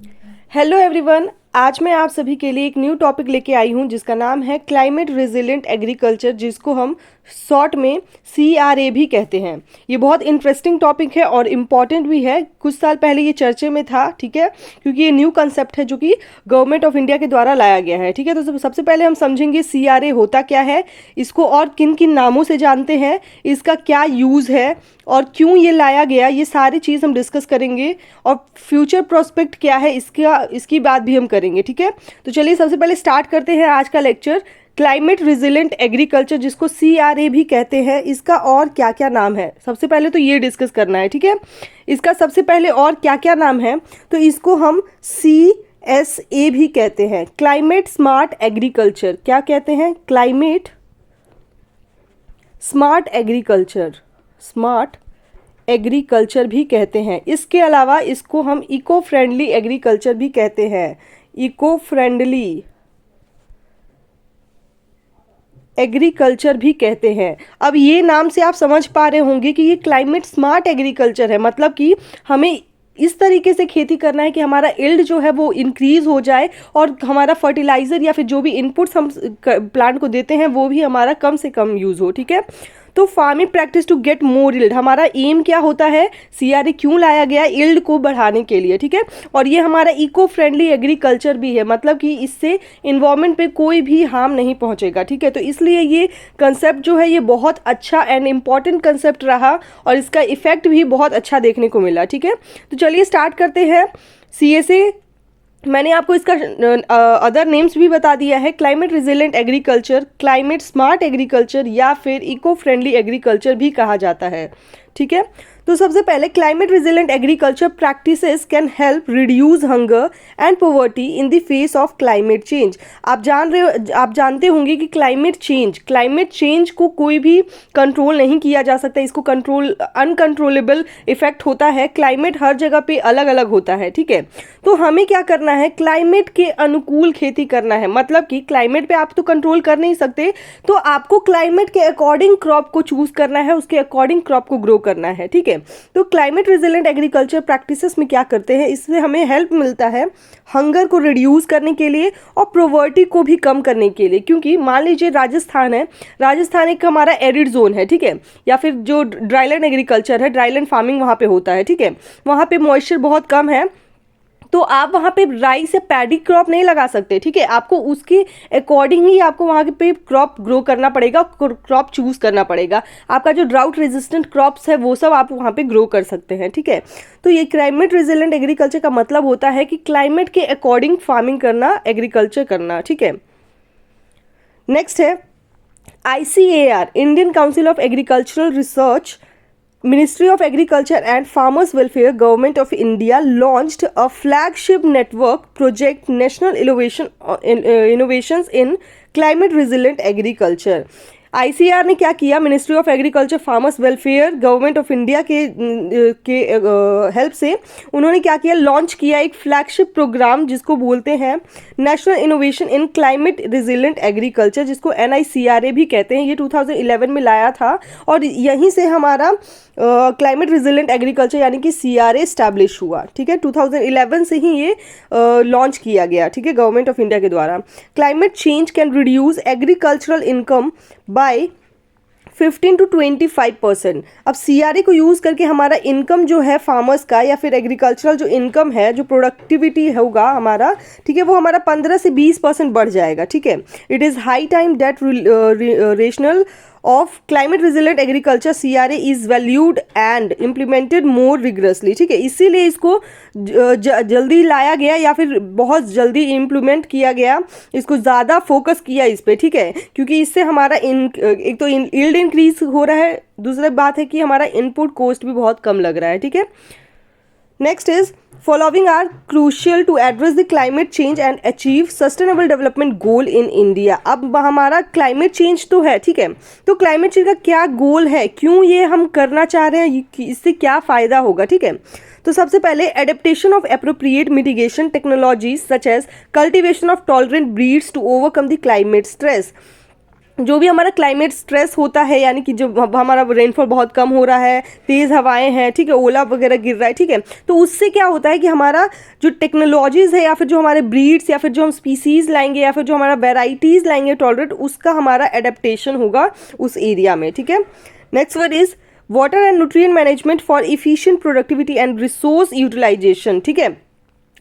Hello everyone. आज मैं आप सभी के लिए एक न्यू टॉपिक लेके आई हूँ जिसका नाम है क्लाइमेट रेजिलिएंट एग्रीकल्चर, जिसको हम शॉर्ट में CRA भी कहते हैं। ये बहुत इंटरेस्टिंग टॉपिक है और इम्पॉर्टेंट भी है। कुछ साल पहले ये चर्चे में था, ठीक है, क्योंकि ये न्यू कंसेप्ट है जो कि गवर्नमेंट ऑफ इंडिया के द्वारा लाया गया है। ठीक है, तो सबसे पहले हम समझेंगे CRA होता क्या है, इसको और किन किन नामों से जानते हैं, इसका क्या यूज़ है और क्यों ये लाया गया, ये सारी चीज़ हम डिस्कस करेंगे। और फ्यूचर प्रोस्पेक्ट क्या है इसकी बात भी हम करेंगे। ठीक है, तो चलिए सबसे पहले स्टार्ट करते हैं आज का लेक्चर। क्लाइमेट रेजिलिएंट एग्रीकल्चर, जिसको CRA भी कहते हैं, इसका और क्या क्या नाम है, सबसे पहले तो ये डिस्कस करना है। ठीक है, इसका सबसे पहले और क्या क्या नाम है, तो इसको हम CSA भी कहते हैं, क्लाइमेट स्मार्ट एग्रीकल्चर। क्या कहते हैं? Climate smart agriculture, smart agriculture भी कहते हैं। इसके अलावा इसको हम इको फ्रेंडली एग्रीकल्चर भी कहते हैं, इको फ्रेंडली एग्रीकल्चर भी कहते हैं। अब ये नाम से आप समझ पा रहे होंगे कि ये क्लाइमेट स्मार्ट एग्रीकल्चर है, मतलब कि हमें इस तरीके से खेती करना है कि हमारा इल्ड जो है वो इंक्रीज हो जाए और हमारा फर्टिलाइज़र या फिर जो भी इनपुट्स हम प्लांट को देते हैं वो भी हमारा कम से कम यूज़ हो। ठीक है, तो farming practice to get more yield, हमारा एम क्या होता है, CRA क्यों लाया गया? इल्ड को बढ़ाने के लिए। ठीक है, और ये हमारा इको फ्रेंडली एग्रीकल्चर भी है, मतलब कि इससे इन्वायरमेंट पे कोई भी हार्म नहीं पहुंचेगा। ठीक है, तो इसलिए ये कंसेप्ट जो है ये बहुत अच्छा एंड इम्पॉर्टेंट कंसेप्ट रहा और इसका इफेक्ट भी बहुत अच्छा देखने को मिला। ठीक है, तो चलिए स्टार्ट करते हैं। CSA मैंने आपको इसका अदर नेम्स भी बता दिया है, climate resilient agriculture, climate smart agriculture या फिर इको फ्रेंडली एग्रीकल्चर भी कहा जाता है। ठीक है, तो सबसे पहले climate resilient agriculture practices can help reduce hunger and poverty in the face of climate change. आप जानते होंगे कि क्लाइमेट चेंज को कोई भी कंट्रोल नहीं किया जा सकता, इसको अनकंट्रोलेबल इफेक्ट होता है। क्लाइमेट हर जगह पे अलग अलग होता है। ठीक है, तो हमें क्या करना है, क्लाइमेट के अनुकूल खेती करना है, मतलब कि क्लाइमेट पे आप तो कंट्रोल कर नहीं सकते, तो आपको क्लाइमेट के अकॉर्डिंग क्रॉप को चूज करना है, उसके अकॉर्डिंग क्रॉप को ग्रो करना है। ठीक है, तो क्लाइमेट रेजिलिएंट एग्रीकल्चर प्रैक्टिसेस में क्या करते हैं, इससे हमें हेल्प मिलता है हंगर को रिड्यूस करने के लिए और पॉवर्टी को भी कम करने के लिए। क्योंकि मान लीजिए राजस्थान है, राजस्थान एक हमारा एरिड जोन है। ठीक है, या फिर जो ड्राईलैंड एग्रीकल्चर है, ड्राईलैंड फार्मिंग वहाँ पे होता है। ठीक है, वहाँ पे मॉइस्चर बहुत कम है, तो आप वहाँ पे राइस या पैडी क्रॉप नहीं लगा सकते। ठीक है, आपको उसके अकॉर्डिंग ही आपको वहाँ पे क्रॉप ग्रो करना पड़ेगा, क्रॉप चूज करना पड़ेगा। आपका जो ड्राउट रेजिस्टेंट क्रॉप्स है वो सब आप वहाँ पे ग्रो कर सकते हैं। ठीक है, तो ये क्लाइमेट रेजिलिएंट एग्रीकल्चर का मतलब होता है कि क्लाइमेट के अकॉर्डिंग फार्मिंग करना, एग्रीकल्चर करना। ठीक है, नेक्स्ट है ICAR, Indian council of agricultural research, Ministry of Agriculture and Farmers Welfare, Government of India launched a flagship network project, National Innovations in Climate Resilient Agriculture। ICAR ने क्या किया, ministry of agriculture farmers welfare government of India के help से उन्होंने क्या किया, launch किया एक फ्लैगशिप प्रोग्राम जिसको बोलते हैं national innovation in climate resilient agriculture, जिसको NICRA भी कहते हैं। ये 2011 में लाया था और यहीं से हमारा क्लाइमेट रेजिलिएंट एग्रीकल्चर यानी कि CRA स्टैब्लिश हुआ। ठीक है, 2011 से ही ये लॉन्च किया गया। ठीक है, गवर्नमेंट ऑफ इंडिया के द्वारा। Climate change can reduce agricultural income by 15 to 25%। अब CRA को यूज़ करके हमारा इनकम जो है फार्मर्स का या फिर एग्रीकल्चरल जो इनकम है, जो प्रोडक्टिविटी होगा हमारा, ठीक है, वो हमारा 15 से 20% बढ़ जाएगा। ठीक है, it is high time that rational of climate resilient agriculture CRA is valued and implemented more rigorously. ठीक है, इसीलिए इसको जल्दी लाया गया या फिर बहुत जल्दी इम्प्लीमेंट किया गया, इसको ज़्यादा फोकस किया इस पर। ठीक है, क्योंकि इससे हमारा एक तो यील्ड इंक्रीज हो रहा है, दूसरी बात है कि हमारा इनपुट कॉस्ट भी बहुत कम लग रहा है। ठीक है, next is following are crucial to address the climate change and achieve sustainable development goal in India। अब हमारा climate change तो है, ठीक है, तो climate change का क्या गोल है, क्यों ये हम करना चाह रहे हैं, इससे क्या फ़ायदा होगा। ठीक है, तो सबसे पहले adaptation of appropriate mitigation technologies such as cultivation of tolerant breeds to overcome the climate stress. जो भी हमारा क्लाइमेट स्ट्रेस होता है, यानी कि जो हमारा रेनफॉल बहुत कम हो रहा है, तेज़ हवाएं हैं, ठीक है, ओला वगैरह गिर रहा है, ठीक है, तो उससे क्या होता है कि हमारा जो टेक्नोलॉजीज़ है या फिर जो हमारे ब्रीड्स या फिर जो हम स्पीसीज़ लाएंगे या फिर जो हमारा वेराइटीज़ लाएंगे टॉलरेट, उसका हमारा एडेप्टेशन होगा उस एरिया में, ठीक है। Next word is water and nutrient management for efficient productivity and resource utilisation, ठीक है।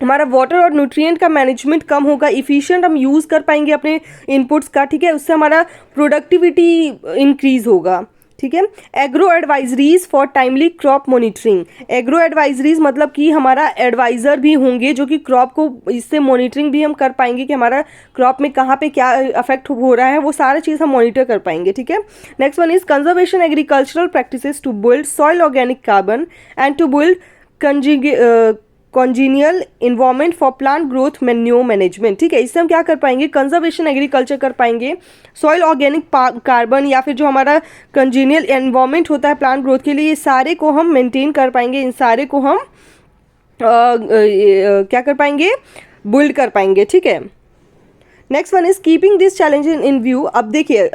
हमारा वाटर और न्यूट्रिएंट का मैनेजमेंट कम होगा, इफ़िशिएंट हम यूज़ कर पाएंगे अपने इनपुट्स का, ठीक है, उससे हमारा प्रोडक्टिविटी इंक्रीज होगा, ठीक है। Agro advisories for timely crop monitoring, agro advisories मतलब कि हमारा एडवाइज़र भी होंगे जो कि क्रॉप को इससे मॉनिटरिंग भी हम कर पाएंगे कि हमारा क्रॉप में कहाँ पे क्या अफेक्ट हो रहा है, वो सारा चीज़ हम मॉनिटर कर पाएंगे, ठीक है। Next one is conservation agricultural practices to build soil organic carbon and to build congenial environment for plant growth manure management, ठीक है। इससे हम क्या कर पाएंगे, कंजर्वेशन एग्रीकल्चर कर पाएंगे, सॉइल ऑर्गेनिक कार्बन या फिर जो हमारा कॉन्जीनियल इन्वायरमेंट होता है प्लांट ग्रोथ के लिए, ये सारे को हम मेंटेन कर पाएंगे, इन सारे को हम क्या कर पाएंगे, बिल्ड कर पाएंगे, ठीक है। Next one is keeping this challenge in view. अब देखिए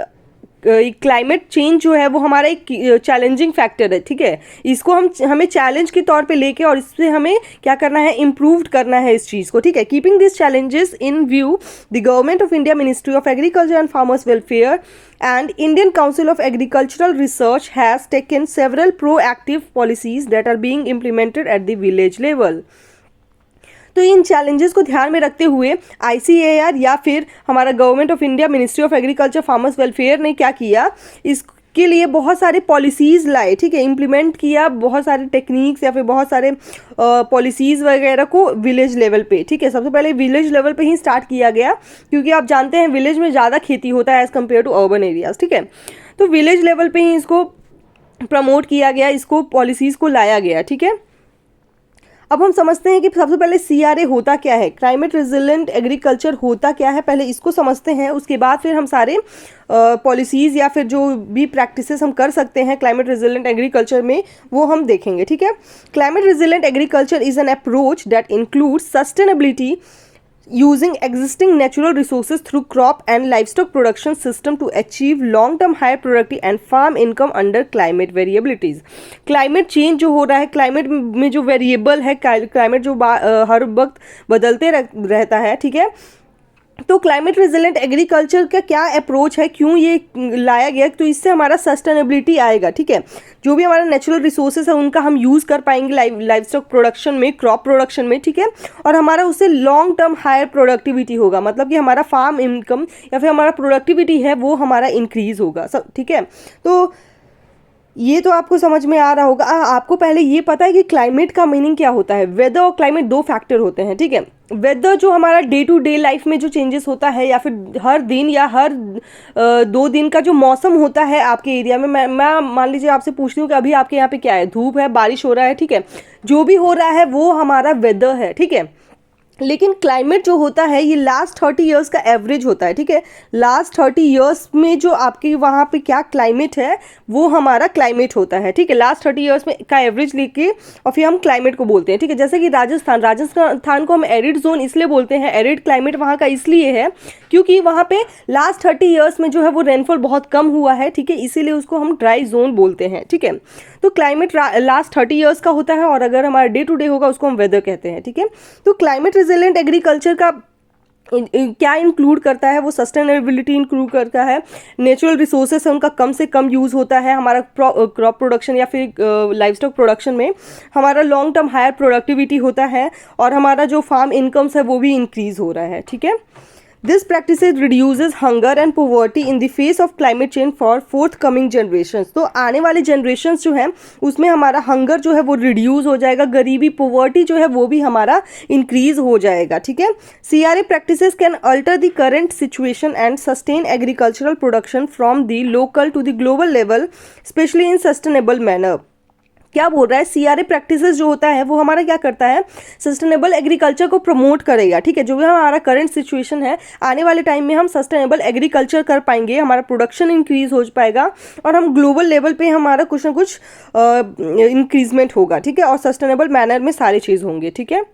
क्लाइमेट चेंज जो है वो हमारा एक चैलेंजिंग फैक्टर है, ठीक है, इसको हमें चैलेंज के तौर पे लेके और इससे हमें क्या करना है, इम्प्रूव करना है इस चीज़ को, ठीक है। Keeping this challenges in view the government of India, ministry of agriculture and farmers welfare and Indian Council of Agricultural Research has taken several proactive policies that are being implemented at the village level. तो इन challenges को ध्यान में रखते हुए ICAR या फिर हमारा government of India, ministry of agriculture farmers welfare ने क्या किया, इसके लिए बहुत सारे पॉलिसीज़ लाए, ठीक है, इम्प्लीमेंट किया बहुत सारे टेक्निक्स या फिर बहुत सारे पॉलिसीज़ वगैरह को विलेज लेवल पे, ठीक है। सबसे पहले विलेज लेवल पे ही स्टार्ट किया गया क्योंकि आप जानते हैं विलेज में ज़्यादा खेती होता है as compare to urban areas, ठीक है। तो विलेज लेवल पे ही इसको प्रमोट किया गया, इसको पॉलिसीज़ को लाया गया, ठीक है। अब हम समझते हैं कि सबसे पहले CRA होता क्या है, क्लाइमेट रेजिलेंट एग्रीकल्चर होता क्या है, पहले इसको समझते हैं, उसके बाद फिर हम सारे पॉलिसीज़ या फिर जो भी प्रैक्टिसेस हम कर सकते हैं क्लाइमेट रेजिलेंट एग्रीकल्चर में वो हम देखेंगे, ठीक है। Climate resilient agriculture is an approach that includes sustainability using existing natural resources through crop and livestock production system to achieve long term higher productivity and farm income under climate variabilities. Climate change जो हो रहा है, climate में जो variable है, climate जो हर वक्त बदलते रहता है, ठीक है, तो क्लाइमेट रेजिलेंट एग्रीकल्चर का क्या अप्रोच है, क्यों ये लाया गया, तो इससे हमारा सस्टेनेबिलिटी आएगा, ठीक है। जो भी हमारा नेचुरल रिसोर्सेज है उनका हम यूज़ कर पाएंगे लाइव स्टॉक प्रोडक्शन में, क्रॉप प्रोडक्शन में, ठीक है, और हमारा उससे लॉन्ग टर्म हायर प्रोडक्टिविटी होगा, मतलब कि हमारा फार्म इनकम या फिर हमारा प्रोडक्टिविटी है वो हमारा इंक्रीज होगा, सब ठीक है। तो ये तो आपको समझ में आ रहा होगा। आपको पहले ये पता है कि क्लाइमेट का मीनिंग क्या होता है। वेदर और क्लाइमेट दो फैक्टर होते हैं, ठीक है। वेदर जो हमारा डे टू डे लाइफ में जो चेंजेस होता है या फिर हर दिन या हर 2 दिन का जो मौसम होता है आपके एरिया में, मैं मान लीजिए आपसे पूछती हूँ कि अभी आपके यहाँ पे क्या है, धूप है, बारिश हो रहा है, ठीक है, जो भी हो रहा है वो हमारा वेदर है, ठीक है। लेकिन क्लाइमेट जो होता है ये लास्ट 30 ईयर्स का एवरेज होता है, ठीक है। लास्ट 30 ईयर्स में जो आपके वहाँ पे क्या क्लाइमेट है वो हमारा क्लाइमेट होता है, ठीक है। लास्ट 30 ईयर्स में का एवरेज लेके और फिर हम क्लाइमेट को बोलते हैं, ठीक है। जैसे कि राजस्थान को हम एरिड जोन इसलिए बोलते हैं, एरिड क्लाइमेट वहाँ का इसलिए है क्योंकि वहाँ पे लास्ट 30 ईयर्स में जो है वो रेनफॉल बहुत कम हुआ है, ठीक है, इसीलिए उसको हम ड्राई जोन बोलते हैं, ठीक है। तो क्लाइमेट लास्ट 30 ईयर्स का होता है और अगर हमारा डे टू डे होगा उसको हम वेदर कहते हैं, ठीक है। तो क्लाइमेट रेजिलेंट एग्रीकल्चर का क्या इंक्लूड करता है, वो सस्टेनेबिलिटी इंक्लूड करता है, नेचुरल रिसोर्सेस है उनका कम से कम यूज़ होता है, हमारा क्रॉप प्रोडक्शन या फिर लाइव स्टॉक प्रोडक्शन में हमारा लॉन्ग टर्म हायर प्रोडक्टिविटी होता है और हमारा जो फार्म इनकम्स है वो भी इंक्रीज हो रहा है, ठीक है। This practices reduces hunger and poverty in the face of climate change for forthcoming generations. तो आने वाले generations जो है उसमें हमारा हंगर जो है वो रिड्यूस हो जाएगा, गरीबी poverty जो है वो भी हमारा इंक्रीज हो जाएगा, ठीक है। CRA practices can alter the current situation and sustain agricultural production from the local to the global level, especially in sustainable manner. क्या बोल रहा है, CRA प्रैक्टिसेस जो होता है वो हमारा क्या करता है, सस्टेनेबल एग्रीकल्चर को प्रमोट करेगा, ठीक है। जो भी हमारा करंट सिचुएशन है आने वाले टाइम में हम सस्टेनेबल एग्रीकल्चर कर पाएंगे, हमारा प्रोडक्शन इंक्रीज हो पाएगा और हम ग्लोबल लेवल पे हमारा कुछ ना कुछ इंक्रीजमेंट होगा, ठीक है, और सस्टेनेबल मैनर में सारी चीज़ होंगे, ठीक है।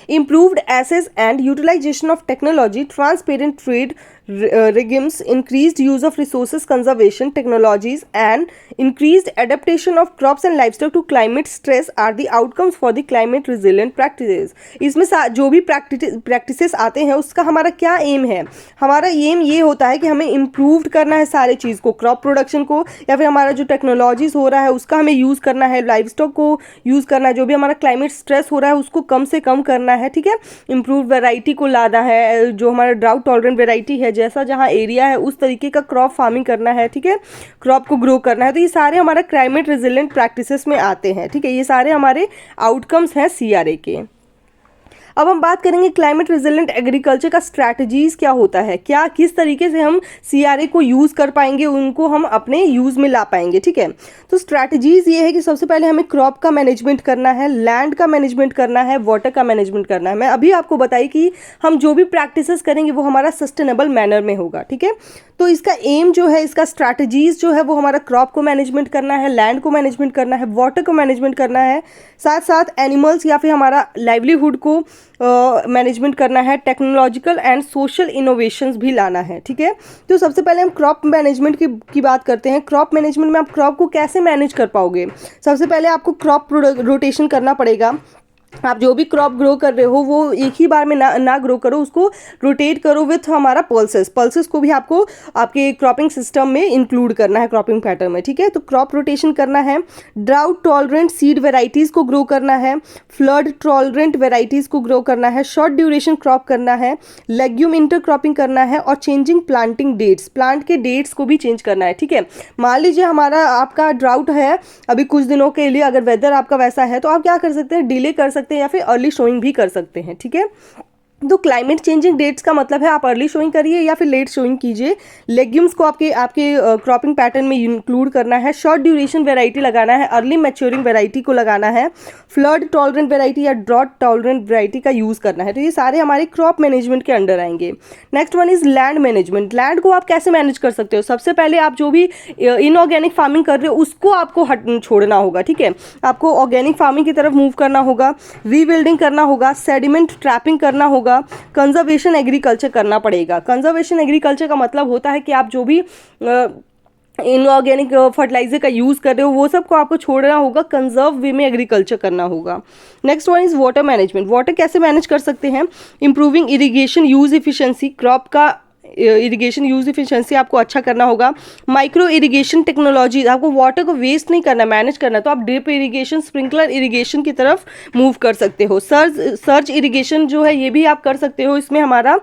Improved access and utilization of technology, transparent trade regimes, increased use of resources conservation technologies, and increased adaptation of crops and livestock to climate stress are the outcomes for the climate resilient practices. इसमें जो भी practices आते हैं उसका हमारा क्या M है? हमारा एम ये होता है कि हमें इम्प्रूव करना है सारे चीज़ को, क्रॉप प्रोडक्शन को, या फिर हमारा जो टेक्नोलॉजीज हो रहा है उसका हमें यूज़ करना है, लाइव स्टॉक को यूज़ करना है, जो भी हमारा क्लाइमेट स्ट्रेस हो रहा है उसको कम से कम करना है, ठीक है। इम्प्रूव वेराइटी को लाना है, जो हमारा ड्राउट टॉलरेंट वेराइटी है, जैसा जहाँ एरिया है उस तरीके का क्रॉप फार्मिंग करना है, ठीक है, क्रॉप को ग्रो करना है। तो ये सारे हमारा क्लाइमेट रेजिलेंट प्रैक्टिसेस में आते हैं, ठीक है। ये सारे हमारे आउटकम्स हैं CRA के। अब हम बात करेंगे क्लाइमेट रेजिलेंट एग्रीकल्चर का स्ट्रैटेजीज क्या होता है, क्या किस तरीके से हम CRA को यूज़ कर पाएंगे, उनको हम अपने यूज़ में ला पाएंगे, ठीक है। तो स्ट्रैटेजीज ये है कि सबसे पहले हमें क्रॉप का मैनेजमेंट करना है, लैंड का मैनेजमेंट करना है, वाटर का मैनेजमेंट करना है। मैं अभी आपको बताई कि हम जो भी प्रैक्टिसेस करेंगे वो हमारा सस्टेनेबल मैनर में होगा, ठीक है। तो इसका एम जो है, इसका स्ट्रैटेजीज जो है वो हमारा क्रॉप को मैनेजमेंट करना है, लैंड को मैनेजमेंट करना है, वाटर को मैनेजमेंट करना है, साथ साथ एनिमल्स या फिर हमारा लाइवलीहुड को मैनेजमेंट करना है, टेक्नोलॉजिकल एंड सोशल इनोवेशंस भी लाना है, ठीक है। तो सबसे पहले हम क्रॉप मैनेजमेंट की बात करते हैं। क्रॉप मैनेजमेंट में आप क्रॉप को कैसे मैनेज कर पाओगे? सबसे पहले आपको क्रॉप रोटेशन करना पड़ेगा। आप जो भी क्रॉप ग्रो कर रहे हो वो एक ही बार में ना ग्रो करो, उसको रोटेट करो विथ हमारा पल्सेस को भी आपको आपके क्रॉपिंग सिस्टम में इंक्लूड करना है, क्रॉपिंग पैटर्न में, ठीक है। तो क्रॉप रोटेशन करना है, ड्राउट टॉलरेंट सीड वेराइटीज़ को ग्रो करना है, फ्लड टॉलरेंट वेराइटीज़ को ग्रो करना है, शॉर्ट ड्यूरेशन क्रॉप करना है, लेग्यूम इंटर क्रॉपिंग करना है, और चेंजिंग प्लांटिंग डेट्स, प्लांट के डेट्स को भी चेंज करना है, ठीक है। मान लीजिए हमारा आपका ड्राउट है अभी कुछ दिनों के लिए, अगर वेदर आपका वैसा है तो आप क्या कर सकते हैं, डिले कर सकते हैं या फिर अर्ली शोइंग भी कर सकते हैं, ठीक है। तो क्लाइमेट चेंजिंग डेट्स का मतलब है आप अर्ली शोइंग करिए या फिर लेट शोइंग कीजिए। लेग्यूम्स को आपके क्रॉपिंग पैटर्न में इंक्लूड करना है, शॉर्ट ड्यूरेशन वेराइटी लगाना है, अर्ली मैच्योरिंग वेराइटी को लगाना है, फ्लड टॉलरेंट वेराइटी या ड्रॉट टॉलरेंट वेराइटी का यूज़ करना है। तो ये सारे हमारे क्रॉप मैनेजमेंट के अंडर आएंगे। Next one is land management. Land को आप कैसे मैनेज कर सकते हो? सबसे पहले आप जो भी इनऑर्गेनिक फार्मिंग कर रहे हो उसको आपको छोड़ना होगा, ठीक है। आपको ऑर्गेनिक फार्मिंग की तरफ मूव करना होगा, रीबिल्डिंग करना होगा, सेडिमेंट ट्रैपिंग करना होगा, कंजर्वेशन एग्रीकल्चर करना पड़ेगा। कंजर्वेशन एग्रीकल्चर का मतलब होता है कि आप जो भी इनऑर्गेनिक फर्टिलाइजर का यूज़ कर रहे हो वो सब को आपको छोड़ना होगा, कंजर्व वे में एग्रीकल्चर करना होगा। Next one is water management. Water कैसे मैनेज कर सकते हैं? Improving irrigation use efficiency, crop का इरिगेशन यूज इफिशिएंसी आपको अच्छा करना होगा। माइक्रो इरिगेशन टेक्नोलॉजी, आपको वाटर को वेस्ट नहीं करना, मैनेज करना, तो आप ड्रिप इरिगेशन, स्प्रिंकलर इरिगेशन की तरफ मूव कर सकते हो। सर्च इरिगेशन जो है ये भी आप कर सकते हो, इसमें हमारा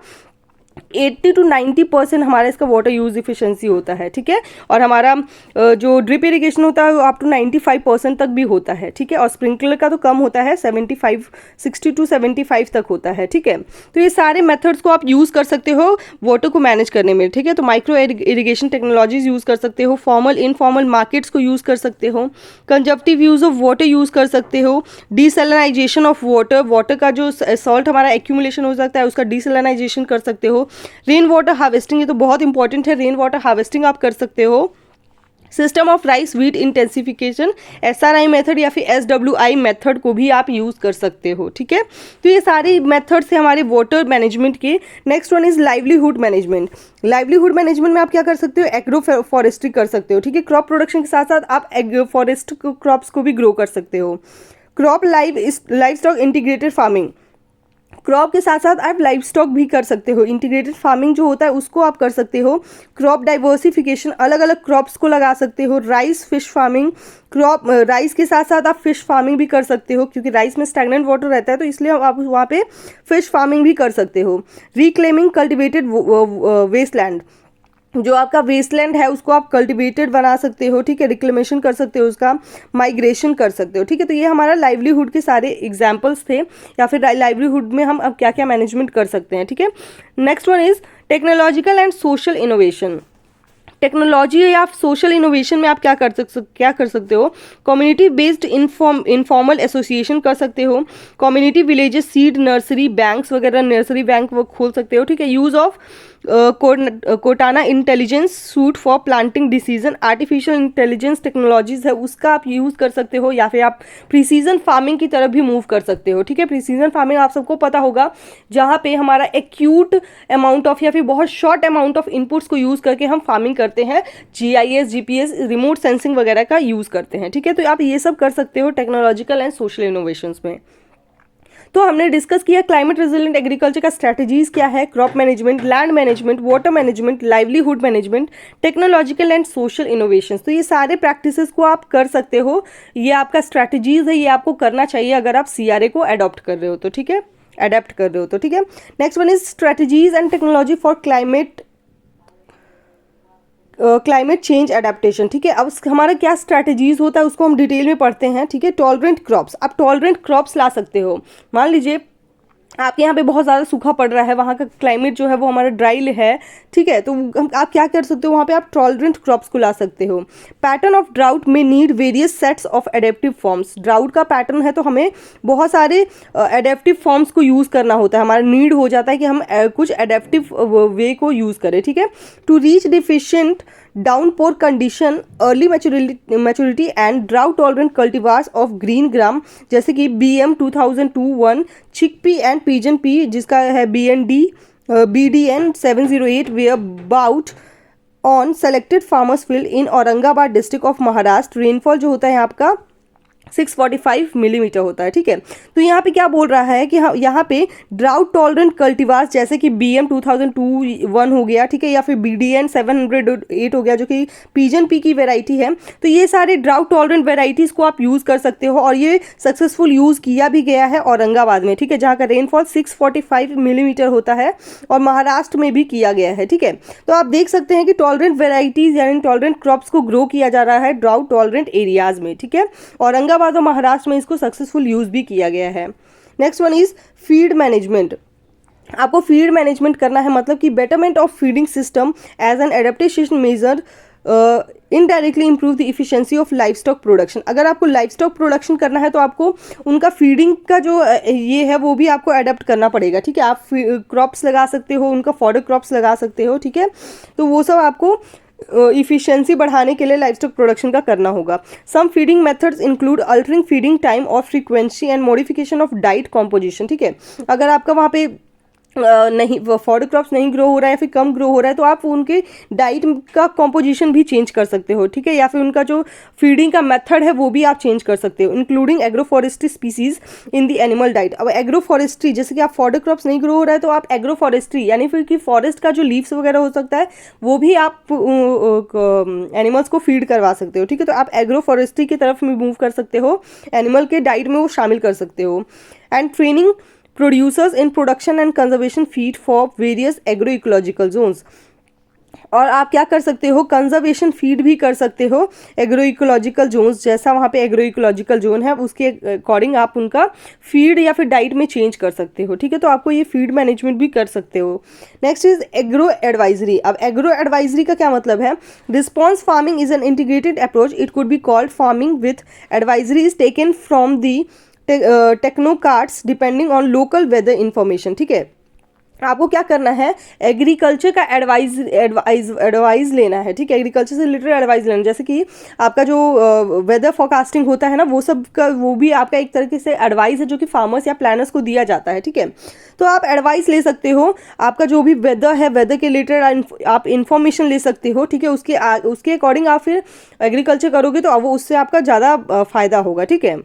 80 to 90% हमारा इसका वाटर यूज इफिशिएंसी होता है, ठीक है। और हमारा जो ड्रिप इरिगेशन होता है वो अप टू 95% तक भी होता है, ठीक है। और स्प्रिंकलर का तो कम होता है, 60 to 75 तक होता है, ठीक है। तो ये सारे मेथड्स को आप यूज़ कर सकते हो वाटर को मैनेज करने में, ठीक है। तो माइक्रो इरिगेशन टेक्नोलॉजीज यूज़ कर सकते हो, फॉर्मल इनफॉर्मल मार्केट्स को यूज़ कर सकते हो, कंजप्टिव यूज़ ऑफ वाटर यूज़ कर सकते हो, डिसैलिनाइजेशन ऑफ वाटर, वाटर का जो सॉल्ट हमारा एक्यूमुलेशन हो सकता है उसका डिसैलिनाइजेशन कर सकते हो। रेन वाटर हार्वेस्टिंग, ये तो बहुत इंपॉर्टेंट है, रेन वाटर हार्वेस्टिंग आप कर सकते हो। System of rice wheat intensification, SRI method या फिर SWI मेथड को भी आप यूज़ कर सकते हो, ठीक है। तो ये सारे मेथड्स हैं हमारे वाटर मैनेजमेंट के। Next one is livelihood management. Livelihood management में आप क्या कर सकते हो? एग्रो फॉरेस्ट्री कर सकते हो, ठीक है। क्रॉप प्रोडक्शन के साथ साथ आप फॉरेस्ट क्रॉप्स को भी ग्रो कर सकते हो। Crop live stock integrated farming, crop के साथ साथ आप लाइव स्टॉक भी कर सकते हो। इंटीग्रेटेड फार्मिंग जो होता है उसको आप कर सकते हो। क्रॉप डाइवर्सिफिकेशन, अलग अलग क्रॉप्स को लगा सकते हो। Rice fish farming, crop rice के साथ साथ आप फिश फार्मिंग भी कर सकते हो, क्योंकि राइस में स्टैग्नेंट वाटर रहता है तो इसलिए आप वहाँ पे फिश फार्मिंग भी कर सकते हो। रिक्लेमिंग कल्टिवेटेड वेस्टलैंड, जो आपका वेस्टलैंड है उसको आप कल्टिवेटेड बना सकते हो, ठीक है। रिक्लेमेशन कर सकते हो, उसका माइग्रेशन कर सकते हो, ठीक है। तो ये हमारा लाइवलीहुड के सारे एग्जाम्पल्स थे, या फिर लाइवलीहुड में हम अब क्या क्या मैनेजमेंट कर सकते हैं, ठीक है। Next one is technological and social innovation. Technology या सोशल इनोवेशन में आप क्या कर सकते हो, कम्युनिटी बेस्ड इनफॉर्मल एसोसिएशन कर सकते हो, community villages seed nursery banks वगैरह, नर्सरी बैंक वो खोल सकते हो, ठीक है। Use of कोटाना intelligence suit for planting decision, artificial intelligence technologies है उसका आप यूज़ कर सकते हो, या फिर आप प्रिसीजन फार्मिंग की तरफ भी मूव कर सकते हो, ठीक है। प्रिसीजन फार्मिंग आप सबको पता होगा, जहाँ पे हमारा एक्यूट अमाउंट ऑफ या फिर बहुत शॉर्ट अमाउंट ऑफ इनपुट्स को यूज़ करके हम फार्मिंग करते हैं, GIS GPS रिमोट सेंसिंग वगैरह का यूज़ करते हैं, ठीक है। तो आप ये सब कर सकते हो टेक्नोलॉजिकल एंड सोशल इनोवेशंस में। तो हमने डिस्कस किया क्लाइमेट रेजिलिएंट एग्रीकल्चर का स्ट्रैटेजीज क्या है, crop management, land management, water management, livelihood management, technological and social innovations. तो ये सारे प्रैक्टिसेस को आप कर सकते हो, ये आपका स्ट्रैटेजीज है, ये आपको करना चाहिए अगर आप CRA को अडॉप्ट कर रहे हो तो, ठीक है, अडेप्ट कर रहे हो तो, ठीक है। Next one is strategies and technology for climate change adaptation, ठीक है। अब हमारा क्या स्ट्रैटेजीज होता है उसको हम डिटेल में पढ़ते हैं, ठीक है। टॉलरेंट क्रॉप्स, आप टॉलरेंट क्रॉप्स ला सकते हो। मान लीजिए आपके यहाँ पे बहुत ज़्यादा सूखा पड़ रहा है, वहाँ का क्लाइमेट जो है वो हमारा ड्राई है, ठीक है। तो आप क्या कर सकते हो, वहाँ पे आप टॉलरेंट क्रॉप्स को ला सकते हो। पैटर्न ऑफ ड्राउट में need various sets of adaptive forms, drought का पैटर्न है तो हमें बहुत सारे एडेप्टिव फॉर्म्स को यूज़ करना होता है, हमारा नीड हो जाता है कि हम कुछ एडेप्टिव वे को यूज़ करें, ठीक है। To reach deficient downpour condition, early maturity and drought tolerant cultivars of green gram, जैसे कि BM 2002-1, chickpea and pigeon pea जिसका है BDN 708 way about on selected farmers field in Aurangabad district of Maharashtra. Rainfall जो होता है आपका 645 मिलीमीटर होता है, ठीक है। तो यहाँ पे क्या बोल रहा है कि यहाँ पे ड्राउट टॉलरेंट कल्टीवार्स जैसे कि BM 2002-1 हो गया, ठीक है, या फिर BDN 708 हो गया जो कि पिजन पी की वेराइटी है। तो ये सारे ड्राउट टॉलरेंट वेराइटीज़ को आप यूज़ कर सकते हो और ये सक्सेसफुल यूज़ किया भी गया है औरंगाबाद में, ठीक है, जहाँ का रेनफॉल 645 मिलीमीटर होता है, और महाराष्ट्र में भी किया गया है, ठीक है। तो आप देख सकते हैं कि टॉलरेंट वेराइटीज़ यानी टॉलरेंट क्रॉप्स को ग्रो किया जा रहा है ड्राउट टॉलरेंट एरियाज़ में, ठीक है। औरंगाबाद और महाराष्ट्र में इसको सक्सेसफुल यूज भी किया गया है। Next one is feed management. आपको फीड मैनेजमेंट करना है, मतलब कि betterment of feeding system as an adaptation measure indirectly improve the efficiency of life stock production. अगर आपको लाइफ स्टॉक प्रोडक्शन करना है तो आपको उनका फीडिंग का जो ये है वो भी आपको अडेप्ट करना पड़ेगा, ठीक है। आप क्रॉप्स लगा सकते हो, उनका फॉडर क्रॉप्स लगा सकते हो, ठीक है। तो वो सब आपको इफिशियंसी बढ़ाने के लिए लाइफ स्टॉक प्रोडक्शन का करना होगा। Some feeding methods include altering feeding time और frequency and modification of diet composition, ठीक है। अगर आपका वहाँ पे नहीं फॉडर क्रॉप्स नहीं ग्रो हो रहा है या फिर कम ग्रो हो रहा है तो आप उनके डाइट का कॉम्पोजिशन भी चेंज कर सकते हो, ठीक है, या फिर उनका जो फीडिंग का मेथड है वो भी आप चेंज कर सकते हो, including agroforestry species in the animal diet. अब एग्रोफॉरेस्ट्री जैसे कि आप फॉडर क्रॉप्स नहीं ग्रो हो रहा है तो आप एग्रोफॉरेस्ट्री यानी फिर कि फॉरेस्ट का जो लीव्स वगैरह हो सकता है वो भी आप एनिमल्स को फीड करवा सकते हो, ठीक है। तो आप एग्रोफॉरेस्ट्री की तरफ मूव कर सकते हो, एनिमल के डाइट में वो शामिल कर सकते हो। And training producers in production and conservation feed for various agroecological zones। और आप क्या कर सकते हो, कंजर्वेशन फीड भी कर सकते हो एग्रो इकोलॉजिकल जोन्स, जैसा वहाँ पे एग्रो इकोलॉजिकल जोन है उसके अकॉर्डिंग आप उनका फीड या फिर डाइट में चेंज कर सकते हो, ठीक है। तो आपको ये फीड मैनेजमेंट भी कर सकते हो। Next is agro advisory. अब एग्रो एडवाइजरी का क्या मतलब है, response farming is an integrated approach, it could be called farming with advisory is taken from the technocrats depending on local weather information, ठीक है। आपको क्या करना है, एग्रीकल्चर का एडवाइस लेना है, ठीक है। एग्रीकल्चर से रिलेटेड एडवाइस लेना, जैसे कि आपका जो वेदर फोरकास्टिंग होता है ना वो सब का वो भी आपका एक तरीके से एडवाइस है जो कि फार्मर्स या प्लानर्स को दिया जाता है, ठीक है। तो आप एडवाइस ले सकते हो, आपका जो भी वेदर है वेदर के रिलेटेड आप इन्फॉर्मेशन ले सकते हो, ठीक है। उसके अकॉर्डिंग आप फिर एग्रीकल्चर करोगे तो वो उससे आपका ज़्यादा फ़ायदा होगा, ठीक है।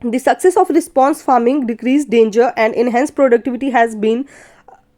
The success of response farming, decreased danger and enhanced productivity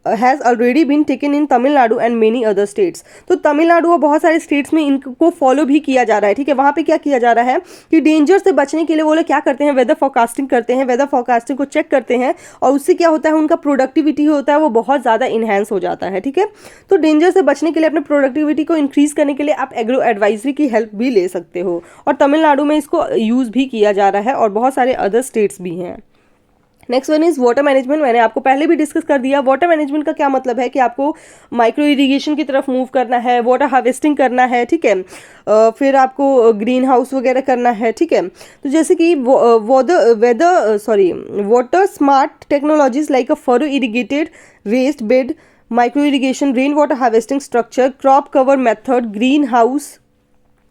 has already been taken in Tamil Nadu and many other states। तो तमिलनाडु और बहुत सारे स्टेट्स में इनको फॉलो भी किया जा रहा है, ठीक है। वहाँ पे क्या किया जा रहा है कि डेंजर से बचने के लिए वो लोग क्या करते हैं, वेदर फोरकास्टिंग करते हैं, वेदर फोरकास्टिंग को चेक करते हैं और उससे क्या होता है उनका प्रोडक्टिविटी होता है वो बहुत ज़्यादा इन्हेंस हो जाता है, ठीक है। तो डेंजर से बचने के लिए अपने प्रोडक्टिविटी को इंक्रीज करने के लिए आप एग्रो एडवाइजरी की हेल्प भी ले सकते हो और तमिलनाडु में इसको यूज़ भी किया जा रहा है और बहुत सारे अदर स्टेट्स भी हैं। Next one is water management. मैंने आपको पहले भी डिस्कस कर दिया। वाटर मैनेजमेंट का क्या मतलब है कि आपको माइक्रो इरिगेशन की तरफ मूव करना है, वाटर हार्वेस्टिंग करना है, ठीक है। फिर आपको ग्रीन हाउस वगैरह करना है, ठीक है। तो जैसे कि water smart technologies like a furrow irrigated raised bed, micro irrigation, rain water harvesting structure, crop cover method, green house,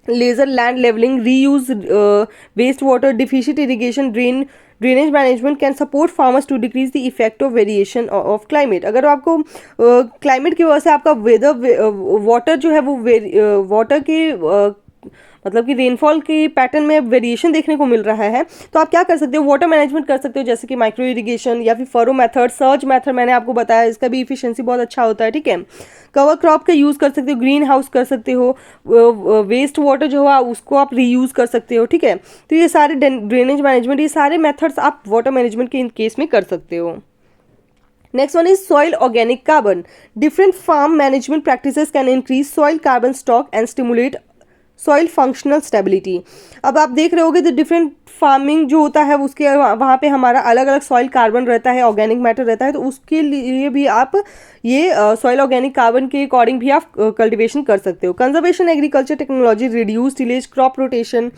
laser land leveling, reuse waste water, deficient irrigation, drainage management can support farmers to decrease the effect of variation of climate। अगर आपको climate की वजह से आपका weather water जो है वो water के मतलब कि रेनफॉल के पैटर्न में वेरिएशन देखने को मिल रहा है, तो आप क्या कर सकते हो, वाटर मैनेजमेंट कर सकते हो, जैसे कि माइक्रो इरिगेशन या फिर फरो मेथड, सर्च मेथड मैंने आपको बताया, इसका भी इफिशिएंसी बहुत अच्छा होता है, ठीक है। कवर क्रॉप का यूज़ कर सकते हो, ग्रीन हाउस कर सकते हो, वेस्ट वाटर जो है उसको आप रीयूज कर सकते हो, ठीक है। तो ये सारे ड्रेनेज मैनेजमेंट, ये सारे मेथड्स आप वाटर मैनेजमेंट के इन केस में कर सकते हो। Next one is soil organic carbon. Different farm management practices can increase soil carbon stock and stimulate soil functional stability. अब आप देख रहे होगे तो डिफरेंट फार्मिंग जो होता है उसके वहाँ पे हमारा अलग अलग सॉइल कार्बन रहता है, ऑर्गेनिक मैटर रहता है, तो उसके लिए भी आप ये सॉइल ऑर्गेनिक कार्बन के अकॉर्डिंग भी आप कल्टिवेशन कर सकते हो। Conservation agriculture technology, reduce tillage, crop rotation,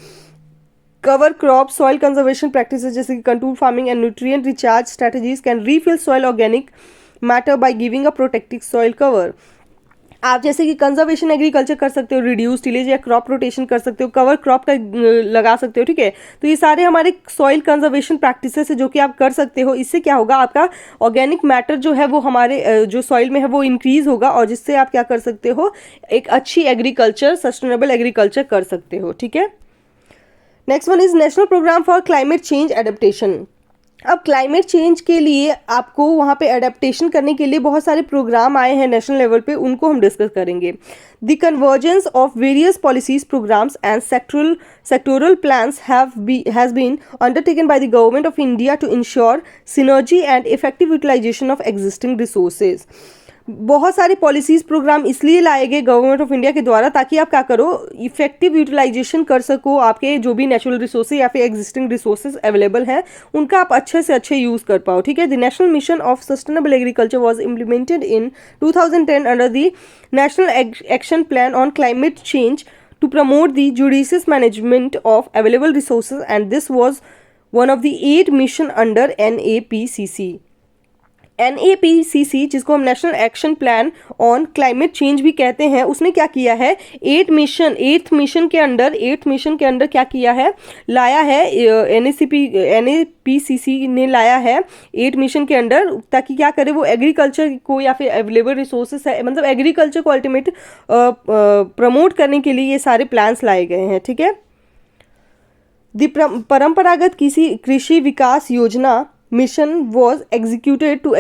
cover crop, soil conservation practices जैसे कि contour farming and nutrient recharge strategies can refill soil organic matter by giving a protective soil cover. आप जैसे कि कंजर्वेशन एग्रीकल्चर कर सकते हो, reduce tillage या crop rotation कर सकते हो, कवर क्रॉप का लगा सकते हो, ठीक है। तो ये सारे हमारे सॉइल कंजर्वेशन प्रैक्टिसेस है जो कि आप कर सकते हो। इससे क्या होगा, आपका ऑर्गेनिक मैटर जो है वो हमारे जो सॉइल में है वो इंक्रीज होगा, और जिससे आप क्या कर सकते हो, एक अच्छी एग्रीकल्चर, सस्टेनेबल एग्रीकल्चर कर सकते हो, ठीक है। Next one is national programme for climate change adaptation. अब क्लाइमेट चेंज के लिए आपको वहाँ पे एडेप्टेशन करने के लिए बहुत सारे प्रोग्राम आए हैं नेशनल लेवल पे, उनको हम डिस्कस करेंगे। The convergence of various policies, programmes and sectoral plans has been undertaken by the government of India to ensure synergy and effective utilization of existing resources। बहुत सारे पॉलिसीज प्रोग्राम इसलिए लाए गए government of India के द्वारा ताकि आप क्या करो, इफेक्टिव यूटिलाइजेशन कर सको, आपके जो भी नेचुरल रिसोर्सेज या फिर एग्जिस्टिंग रिसोर्सेज अवेलेबल हैं उनका आप अच्छे से अच्छे यूज़ कर पाओ, ठीक है। The national mission of sustainable agriculture was implemented in 2010 under the national action plan on climate change to promote the judicious management of available resources, and this was one of the 8 mission under NAPCC। NAPCC जिसको हम national action plan on climate change भी कहते हैं, उसने क्या किया है, 8 mission के अंडर क्या किया है, लाया है, NAPCC ने लाया है 8 मिशन के अंडर, ताकि क्या करे, वो एग्रीकल्चर को या फिर अवेलेबल रिसोर्सेस है, मतलब एग्रीकल्चर को अल्टीमेट प्रमोट करने के लिए ये सारे प्लान्स लाए गए हैं, ठीक है। परंपरागत कृषि विकास योजना mission was executed to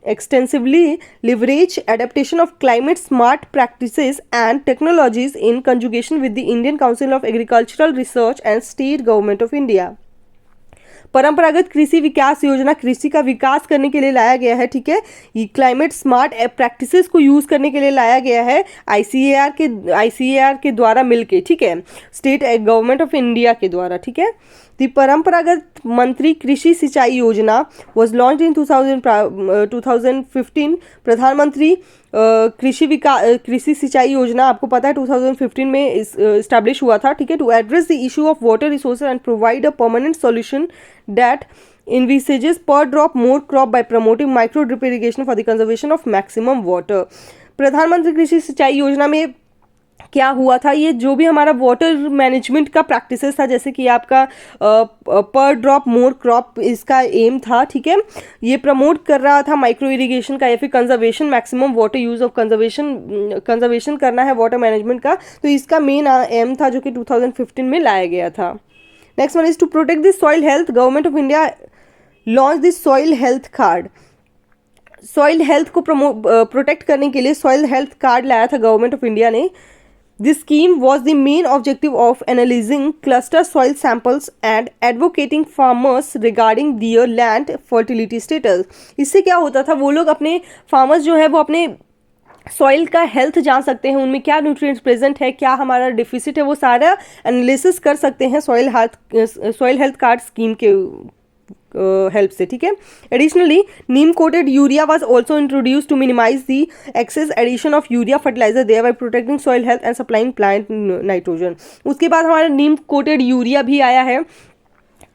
extensively leverage adaptation of climate smart practices and technologies in conjunction with the Indian Council of Agricultural Research and State Government of India। परंपरागत कृषि विकास योजना कृषि का विकास करने के लिए लाया गया है, ठीक है। ये क्लाइमेट स्मार्ट प्रैक्टिसेस को यूज़ करने के लिए लाया गया है ICAR के द्वारा मिलके, ठीक है, स्टेट गवर्नमेंट ऑफ इंडिया के द्वारा, ठीक है। द परंपरागत मंत्री कृषि सिंचाई योजना वॉज लॉन्च इन 2015। प्रधानमंत्री कृषि सिंचाई योजना आपको पता है 2015 में इस्टेब्लिश हुआ था, ठीक है, to address the issue of water resources and provide a permanent solution that envisages per drop more crop by promoting micro drip irrigation for the conservation of maximum water। प्रधानमंत्री कृषि सिंचाई योजना में क्या हुआ था, ये जो भी हमारा वाटर मैनेजमेंट का प्रैक्टिसेस था, जैसे कि आपका पर ड्रॉप मोर क्रॉप, इसका एम था, ठीक है। ये प्रमोट कर रहा था माइक्रो इरिगेशन का या फिर conservation, maximum water use of conservation करना है वाटर मैनेजमेंट का, तो इसका मेन एम था जो कि 2015 में लाया गया था। Next one is to protect the soil health. Government of India launch the soil health card. Soil health को प्रोटेक्ट करने के लिए सॉइल हेल्थ कार्ड लाया था गवर्नमेंट ऑफ इंडिया ने। This scheme was the main objective of analyzing cluster soil samples and advocating farmers regarding their land fertility status। इससे क्या होता था, वो लोग अपने फार्मर्स जो है वो अपने सॉइल का हेल्थ जान सकते हैं, उनमें क्या न्यूट्रिएंट्स प्रेजेंट है, क्या हमारा डिफिसिट है, वो सारा एनालिसिस कर सकते हैं सॉइल हेल्थ कार्ड स्कीम के हेल्प से, ठीक है। Additionally neem coated urea was also introduce to minimise the excess addition of urea fertiliser thereby protecting soil health and supplying plant nitrogen. उसके बाद हमारा नीम कोटेड यूरिया भी आया है।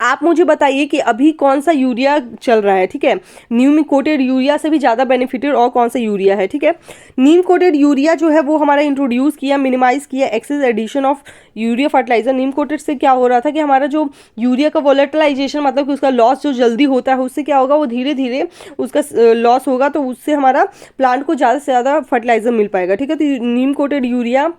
आप मुझे बताइए कि अभी कौन सा यूरिया चल रहा है, ठीक है। नीम कोटेड यूरिया से भी ज़्यादा बेनिफिटेड और कौन सा यूरिया है, ठीक है। नीम कोटेड यूरिया जो है वो हमारा इंट्रोड्यूस किया, मिनिमाइज किया excess addition of urea fertiliser. Neem coated से क्या हो रहा था कि हमारा जो यूरिया का वोलेटिलाइजेशन, मतलब कि उसका लॉस जो जल्दी होता है, उससे क्या होगा, वो धीरे धीरे उसका लॉस होगा, तो उससे हमारा प्लांट को ज़्यादा से ज़्यादा फर्टिलाइजर मिल पाएगा, ठीक है। तो नीम कोटेड यूरिया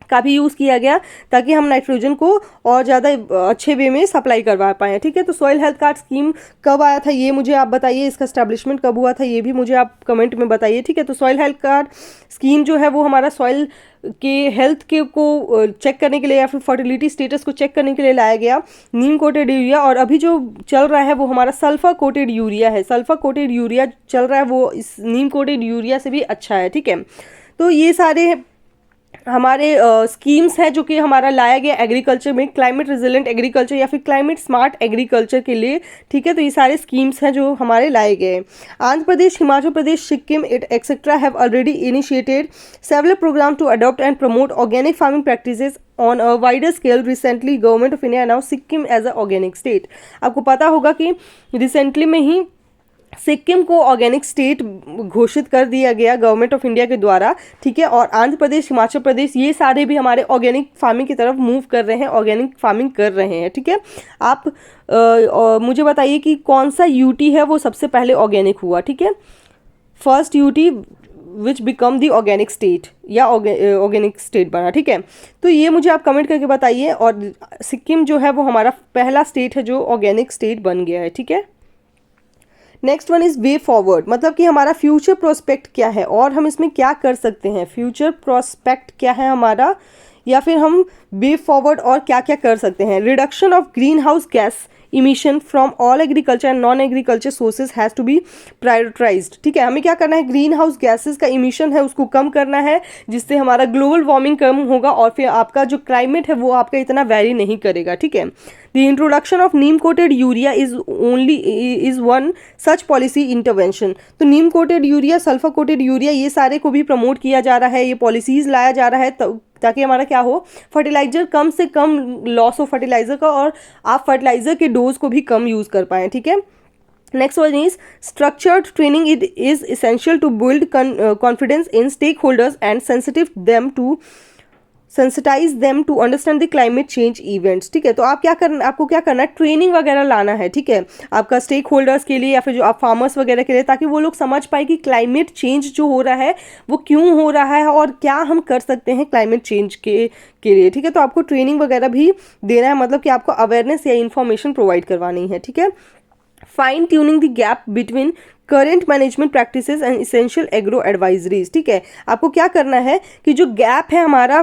का भी यूज़ किया गया ताकि हम नाइट्रोजन को और ज़्यादा अच्छे वे में सप्लाई करवा पाएँ, ठीक है। तो सॉइल हेल्थ कार्ड स्कीम कब आया था ये मुझे आप बताइए, इसका स्टैब्लिशमेंट कब हुआ था ये भी मुझे आप कमेंट में बताइए, ठीक है। तो सॉइल हेल्थ कार्ड स्कीम जो है वो हमारा सॉइल के हेल्थ के को चेक करने के लिए या फिर फर्टिलिटी स्टेटस को चेक करने के लिए लाया गया नीम कोटेड यूरिया। और अभी जो चल रहा है वो हमारा सल्फर कोटेड यूरिया है। सल्फर कोटेड यूरिया चल रहा है, वो इस नीम कोटेड यूरिया से भी अच्छा है, ठीक है। तो ये सारे हमारे स्कीम्स हैं जो कि हमारा लाया गया एग्रीकल्चर में, क्लाइमेट रेजिलेंट एग्रीकल्चर या फिर क्लाइमेट स्मार्ट एग्रीकल्चर के लिए, ठीक है। तो ये सारे स्कीम्स हैं जो हमारे लाए गए। Andhra Pradesh, Himachal Pradesh, Sikkim it etcetera have already initiated several program to adopt and promote organic farming practices on a wider scale. Recently government of India announce Sikkim as a organic state. आपको पता होगा कि रिसेंटली में ही सिक्किम को ऑर्गेनिक स्टेट घोषित कर दिया गया गवर्नमेंट ऑफ इंडिया के द्वारा, ठीक है। और आंध्र प्रदेश, हिमाचल प्रदेश ये सारे भी हमारे ऑर्गेनिक फार्मिंग की तरफ मूव कर रहे हैं, ऑर्गेनिक फार्मिंग कर रहे हैं, ठीक है। आप मुझे बताइए कि कौन सा यूटी है वो सबसे पहले ऑर्गेनिक हुआ, ठीक है। First UT which become the organic state या ऑर्गेनिक स्टेट बना, ठीक है। तो ये मुझे आप कमेंट करके बताइए। और सिक्किम जो है वो हमारा पहला स्टेट है जो ऑर्गेनिक स्टेट बन गया है, ठीक है। Next one is way forward, मतलब कि हमारा फ्यूचर प्रोस्पेक्ट क्या है और हम इसमें क्या कर सकते हैं। फ्यूचर प्रोस्पेक्ट क्या है हमारा, या फिर हम वे फॉरवर्ड और क्या क्या कर सकते हैं। Reduction of greenhouse gas emission from all agriculture and non agriculture sources has to be prioritised, ठीक है। हमें क्या करना है, ग्रीन हाउस गैसेज का इमिशन है उसको कम करना है, जिससे हमारा ग्लोबल वार्मिंग कम होगा और फिर आपका जो क्लाइमेट है वो आपका इतना वेरी नहीं करेगा, ठीक है। The introduction of neem coated urea is one such policy intervention. तो neem coated urea, sulphur coated urea ये सारे को भी प्रमोट किया जा रहा है, ये पॉलिसीज़ लाया जा रहा है ताकि हमारा क्या हो, फर्टिलाइजर कम से कम लॉस हो फर्टिलाइजर का और आप फर्टिलाइजर के डोज को भी कम यूज़ कर पाएँ, ठीक है। Next one is structured training it is essential to build confidence in stakeholders and sensitise them to understand the climate change events, ठीक है। तो आपको क्या करना है, ट्रेनिंग वगैरह लाना है, ठीक है, आपका स्टेक होल्डर्स के लिए या फिर जो आप फार्मर्स वगैरह के लिए, ताकि वो लोग समझ पाए कि क्लाइमेट चेंज जो हो रहा है वो क्यों हो रहा है और क्या हम कर सकते हैं क्लाइमेट चेंज के लिए, ठीक है। तो आपको ट्रेनिंग वगैरह भी देना है, मतलब कि आपको अवेयरनेस या इन्फॉर्मेशन प्रोवाइड करवानी है, ठीक है। Fine tuning the gap between current management practices and essential agro advisories, ठीक है। आपको क्या करना है कि जो गैप है हमारा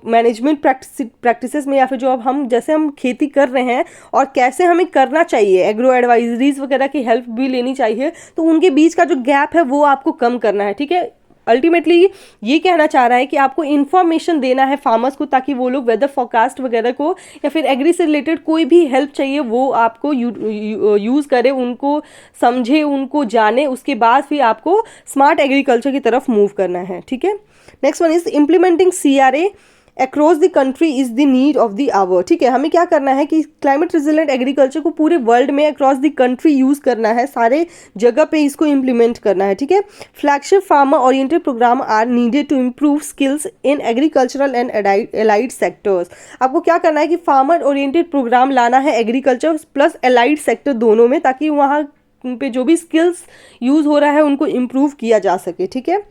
मैनेजमेंट प्रैक्टिसेस में या फिर जो अब हम जैसे हम खेती कर रहे हैं और कैसे हमें करना चाहिए, एग्रो एडवाइजरीज वगैरह की हेल्प भी लेनी चाहिए, तो उनके बीच का जो गैप है वो आपको कम करना है, ठीक है। अल्टीमेटली ये कहना चाह रहा है कि आपको इन्फॉर्मेशन देना है फार्मर्स को, ताकि वो लोग वेदर फोरकास्ट वगैरह को या फिर एग्री से रिलेटेड कोई भी हेल्प चाहिए वो आपको यूज़ करे, उनको समझे, उनको जाने, उसके बाद फिर आपको स्मार्ट एग्रीकल्चर की तरफ मूव करना है, ठीक है। Next one is implementing CRA across the country is the need of the hour, ठीक है। हमें क्या करना है कि क्लाइमेट रेजिलेंट एग्रीकल्चर को पूरे वर्ल्ड में अक्रॉस द कंट्री यूज़ करना है, सारे जगह पे इसको इम्प्लीमेंट करना है, ठीक है। Flagship farmer oriented programme are needed to improve skills in agricultural and allied sectors. आपको क्या करना है कि फार्मर ओरिएंटेड प्रोग्राम लाना है एग्रीकल्चर प्लस एलाइड सेक्टर दोनों में, ताकि वहाँ पे जो भी स्किल्स यूज़ हो रहा है उनको इम्प्रूव किया जा सके, ठीक है।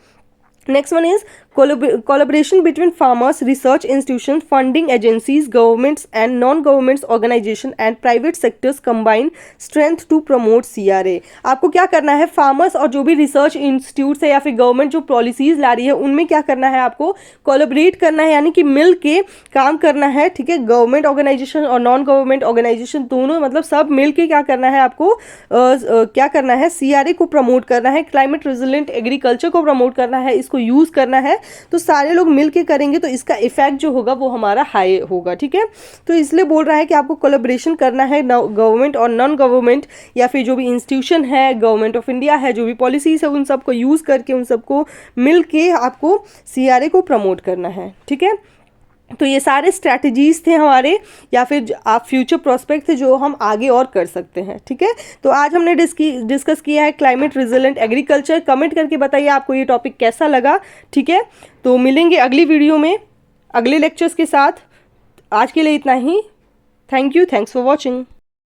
Next one is collaboration between farmers, research institutions, funding agencies, governments and non-governments organization and private sectors combine strength to promote CRA। आपको क्या करना है, फार्मर्स और जो भी रिसर्च इंस्टीट्यूट्स है या फिर गवर्नमेंट जो पॉलिसीज ला रही है उनमें क्या करना है, आपको कोलैबोरेट करना है, यानी कि मिल के काम करना है, ठीक है। गवर्नमेंट ऑर्गेनाइजेशन और नॉन गवर्नमेंट ऑर्गेनाइजेशन दोनों, मतलब सब मिल के क्या करना है आपको, क्या करना है, CRA को प्रमोट करना है, क्लाइमेट रेजिलेंट एग्रीकल्चर को प्रमोट करना है, इसको यूज़ करना है तो सारे लोग मिल के करेंगे तो इसका इफेक्ट जो होगा वो हमारा हाई होगा, ठीक है। तो इसलिए बोल रहा है कि आपको कोलैबोरेशन करना है गवर्नमेंट और नॉन गवर्नमेंट या फिर जो भी इंस्टीट्यूशन है, गवर्नमेंट ऑफ इंडिया है, जो भी पॉलिसीज है उन सबको यूज़ करके उन सबको मिल के आपको CRA को प्रमोट करना है, ठीक है। तो ये सारे स्ट्रैटेजीज थे हमारे, या फिर आप फ्यूचर प्रोस्पेक्ट थे जो हम आगे और कर सकते हैं, ठीक है। तो आज हमने डिस्कस किया है क्लाइमेट रिजिलेंट एग्रीकल्चर। कमेंट करके बताइए आपको ये टॉपिक कैसा लगा, ठीक है। तो मिलेंगे अगली वीडियो में अगले लेक्चर्स के साथ। आज के लिए इतना ही। Thank you, thanks for watching.